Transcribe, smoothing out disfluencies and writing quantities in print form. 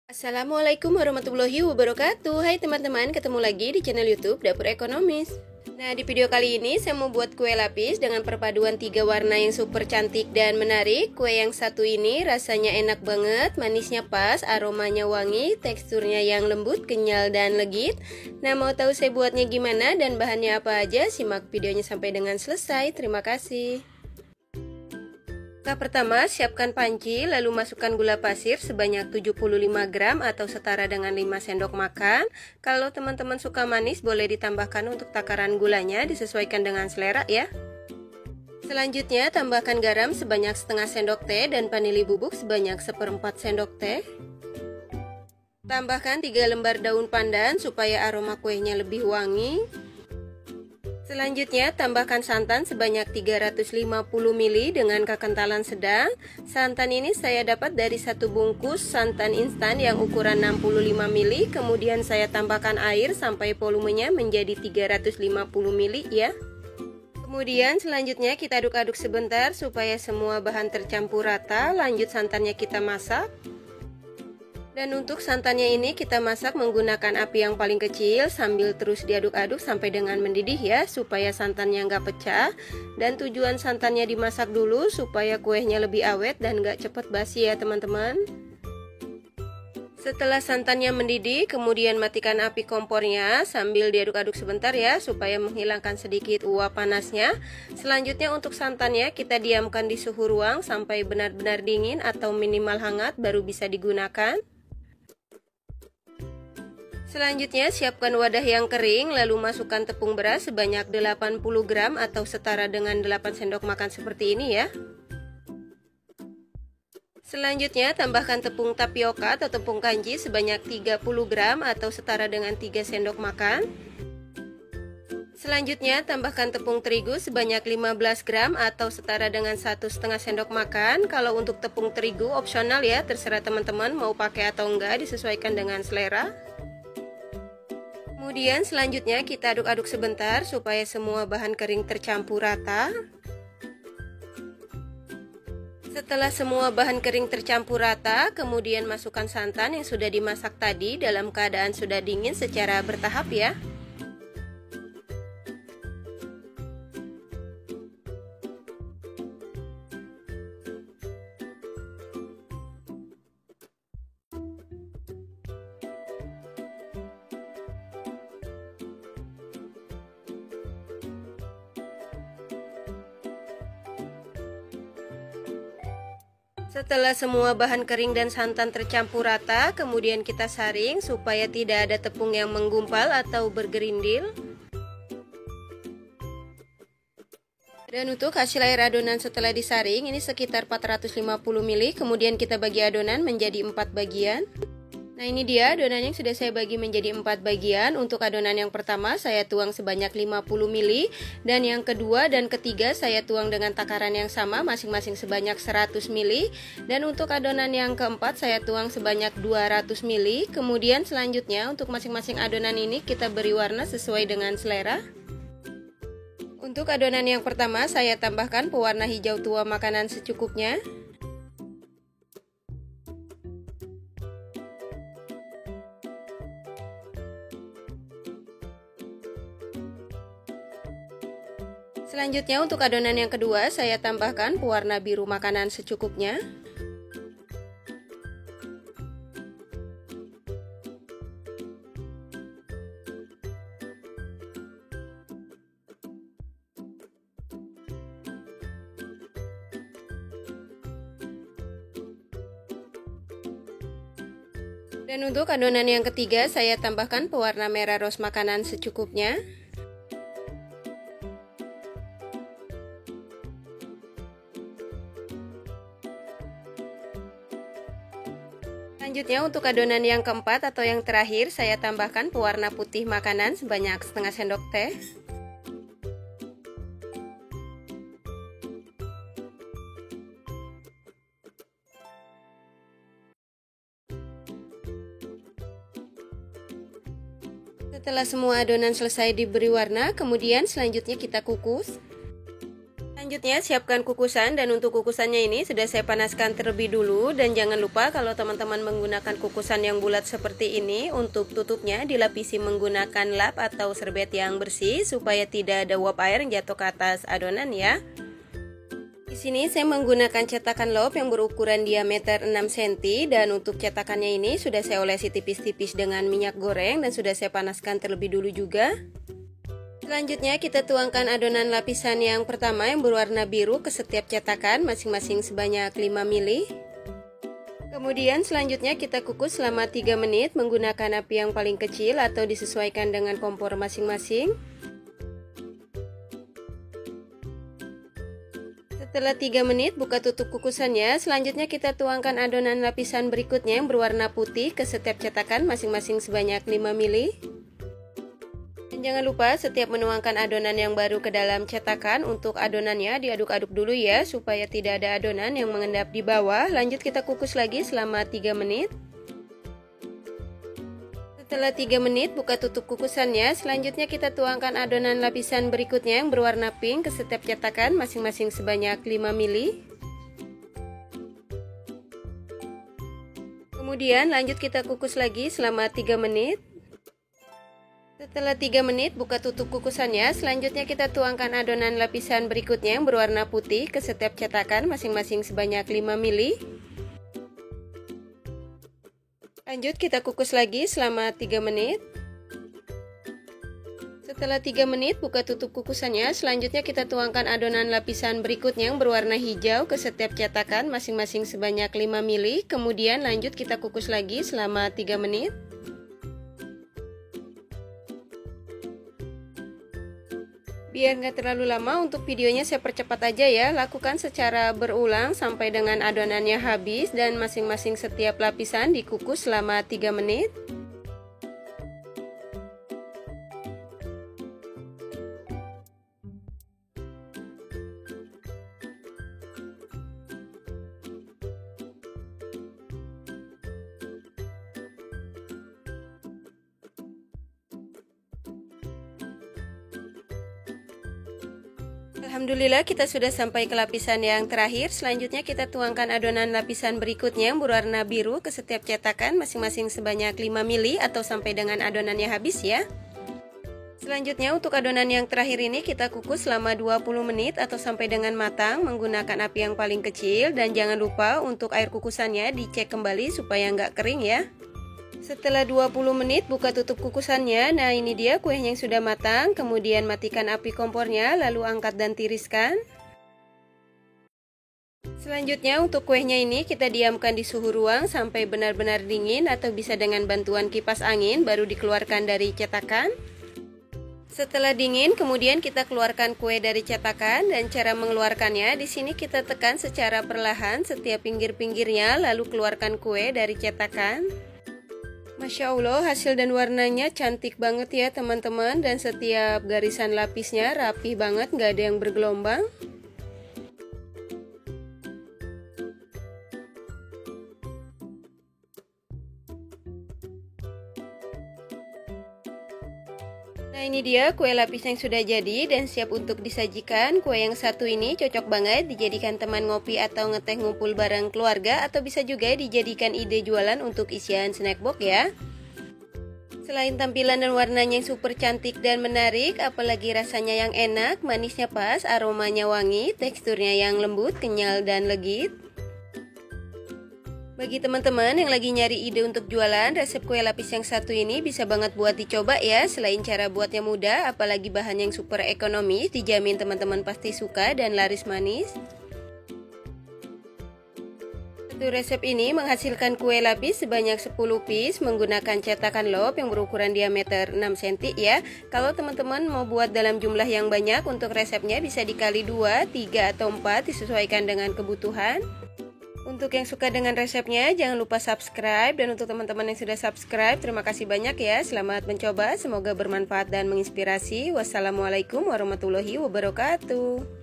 Assalamualaikum warahmatullahi wabarakatuh. Hai teman-teman, ketemu lagi di channel YouTube Dapur Ekonomis. Nah, di video kali ini saya mau buat kue lapis dengan perpaduan 3 warna yang super cantik dan menarik. Kue yang satu ini rasanya enak banget, manisnya pas, aromanya wangi, teksturnya yang lembut, kenyal dan legit. Nah, mau tahu saya buatnya gimana dan bahannya apa aja? Simak videonya sampai dengan selesai. Terima kasih. Langkah pertama, siapkan panci, lalu masukkan gula pasir sebanyak 75 gram atau setara dengan 5 sendok makan. Kalau teman-teman suka manis, boleh ditambahkan untuk takaran gulanya, disesuaikan dengan selera ya. Selanjutnya, tambahkan garam sebanyak setengah sendok teh dan vanili bubuk sebanyak 1/4 sendok teh. Tambahkan 3 lembar daun pandan supaya aroma kuenya lebih wangi. Selanjutnya, tambahkan santan sebanyak 350 ml dengan kekentalan sedang. Santan ini saya dapat dari satu bungkus santan instan yang ukuran 65 ml. Kemudian saya tambahkan air sampai volumenya menjadi 350 ml ya. Kemudian selanjutnya kita aduk-aduk sebentar supaya semua bahan tercampur rata. Lanjut santannya kita masak. Dan untuk santannya ini kita masak menggunakan api yang paling kecil sambil terus diaduk-aduk sampai dengan mendidih ya, supaya santannya nggak pecah. Dan tujuan santannya dimasak dulu supaya kuenya lebih awet dan nggak cepat basi ya teman-teman. Setelah santannya mendidih, kemudian matikan api kompornya sambil diaduk-aduk sebentar ya, supaya menghilangkan sedikit uap panasnya. Selanjutnya untuk santannya kita diamkan di suhu ruang sampai benar-benar dingin atau minimal hangat baru bisa digunakan. Selanjutnya siapkan wadah yang kering, lalu masukkan tepung beras sebanyak 80 gram atau setara dengan 8 sendok makan seperti ini ya. Selanjutnya tambahkan tepung tapioka atau tepung kanji sebanyak 30 gram atau setara dengan 3 sendok makan. Selanjutnya tambahkan tepung terigu sebanyak 15 gram atau setara dengan 1,5 sendok makan. Kalau untuk tepung terigu opsional ya, terserah teman-teman mau pakai atau enggak, disesuaikan dengan selera. Kemudian selanjutnya kita aduk-aduk sebentar supaya semua bahan kering tercampur rata. Setelah semua bahan kering tercampur rata, kemudian masukkan santan yang sudah dimasak tadi dalam keadaan sudah dingin secara bertahap ya. Setelah semua bahan kering dan santan tercampur rata, kemudian kita saring supaya tidak ada tepung yang menggumpal atau bergerindil. Dan untuk hasil air adonan setelah disaring, ini sekitar 450 ml, kemudian kita bagi adonan menjadi 4 bagian. Nah, ini dia adonan yang sudah saya bagi menjadi 4 bagian. Untuk adonan yang pertama saya tuang sebanyak 50 ml, dan yang kedua dan ketiga saya tuang dengan takaran yang sama masing-masing sebanyak 100 ml, dan untuk adonan yang keempat saya tuang sebanyak 200 ml. Kemudian selanjutnya untuk masing-masing adonan ini kita beri warna sesuai dengan selera. Untuk adonan yang pertama saya tambahkan pewarna hijau tua makanan secukupnya. Selanjutnya untuk adonan yang kedua saya tambahkan pewarna biru makanan secukupnya. Dan untuk adonan yang ketiga saya tambahkan pewarna merah rose makanan secukupnya. Selanjutnya untuk adonan yang keempat atau yang terakhir saya tambahkan pewarna putih makanan sebanyak setengah sendok teh. Setelah semua adonan selesai diberi warna, kemudian selanjutnya kita kukus. Selanjutnya siapkan kukusan, dan untuk kukusannya ini sudah saya panaskan terlebih dulu. Dan jangan lupa kalau teman-teman menggunakan kukusan yang bulat seperti ini, untuk tutupnya dilapisi menggunakan lap atau serbet yang bersih supaya tidak ada uap air yang jatuh ke atas adonan ya. Di sini saya menggunakan cetakan lop yang berukuran diameter 6 cm, dan untuk cetakannya ini sudah saya olesi tipis-tipis dengan minyak goreng dan sudah saya panaskan terlebih dulu juga. Selanjutnya kita tuangkan adonan lapisan yang pertama yang berwarna biru ke setiap cetakan masing-masing sebanyak 5 ml. Kemudian selanjutnya kita kukus selama 3 menit menggunakan api yang paling kecil atau disesuaikan dengan kompor masing-masing. Setelah 3 menit buka tutup kukusannya, selanjutnya kita tuangkan adonan lapisan berikutnya yang berwarna putih ke setiap cetakan masing-masing sebanyak 5 ml. Dan jangan lupa setiap menuangkan adonan yang baru ke dalam cetakan, untuk adonannya diaduk-aduk dulu ya supaya tidak ada adonan yang mengendap di bawah. Lanjut kita kukus lagi selama 3 menit. Setelah 3 menit buka tutup kukusannya, selanjutnya kita tuangkan adonan lapisan berikutnya yang berwarna pink ke setiap cetakan masing-masing sebanyak 5 ml. Kemudian lanjut kita kukus lagi selama 3 menit. Setelah 3 menit buka tutup kukusannya, selanjutnya kita tuangkan adonan lapisan berikutnya yang berwarna putih ke setiap cetakan masing-masing sebanyak 5 ml. Lanjut kita kukus lagi selama 3 menit. Setelah 3 menit buka tutup kukusannya, selanjutnya kita tuangkan adonan lapisan berikutnya yang berwarna hijau ke setiap cetakan masing-masing sebanyak 5 ml. Kemudian lanjut kita kukus lagi selama 3 menit. Biar nggak terlalu lama, untuk videonya saya percepat aja ya. Lakukan secara berulang sampai dengan adonannya habis dan masing-masing setiap lapisan dikukus selama 3 menit. Alhamdulillah kita sudah sampai ke lapisan yang terakhir. Selanjutnya kita tuangkan adonan lapisan berikutnya yang berwarna biru ke setiap cetakan masing-masing sebanyak 5 ml atau sampai dengan adonannya habis ya. Selanjutnya untuk adonan yang terakhir ini kita kukus selama 20 menit atau sampai dengan matang menggunakan api yang paling kecil, dan jangan lupa untuk air kukusannya dicek kembali supaya nggak kering ya. Setelah 20 menit buka tutup kukusannya. Nah ini dia kuenya yang sudah matang. Kemudian matikan api kompornya, lalu angkat dan tiriskan. Selanjutnya untuk kuenya ini kita diamkan di suhu ruang sampai benar-benar dingin, atau bisa dengan bantuan kipas angin baru dikeluarkan dari cetakan. Setelah dingin kemudian kita keluarkan kue dari cetakan, dan cara mengeluarkannya di sini kita tekan secara perlahan setiap pinggir-pinggirnya lalu keluarkan kue dari cetakan. Masya Allah, hasil dan warnanya cantik banget ya teman-teman, dan setiap garisan lapisnya rapih banget, nggak ada yang bergelombang. Nah ini dia kue lapis yang sudah jadi dan siap untuk disajikan. Kue yang satu ini cocok banget dijadikan teman ngopi atau ngeteh ngumpul bareng keluarga, atau bisa juga dijadikan ide jualan untuk isian snack box ya. Selain tampilan dan warnanya yang super cantik dan menarik, apalagi rasanya yang enak, manisnya pas, aromanya wangi, teksturnya yang lembut, kenyal dan legit. Bagi teman-teman yang lagi nyari ide untuk jualan, resep kue lapis yang satu ini bisa banget buat dicoba ya. Selain cara buatnya mudah, apalagi bahan yang super ekonomis, dijamin teman-teman pasti suka dan laris manis. Satu resep ini menghasilkan kue lapis sebanyak 10 piece menggunakan cetakan lop yang berukuran diameter 6 cm ya. Kalau teman-teman mau buat dalam jumlah yang banyak, untuk resepnya bisa dikali 2, 3, atau 4 disesuaikan dengan kebutuhan. Untuk yang suka dengan resepnya, jangan lupa subscribe. Dan untuk teman-teman yang sudah subscribe, terima kasih banyak ya. Selamat mencoba, semoga bermanfaat dan menginspirasi. Wassalamualaikum warahmatullahi wabarakatuh.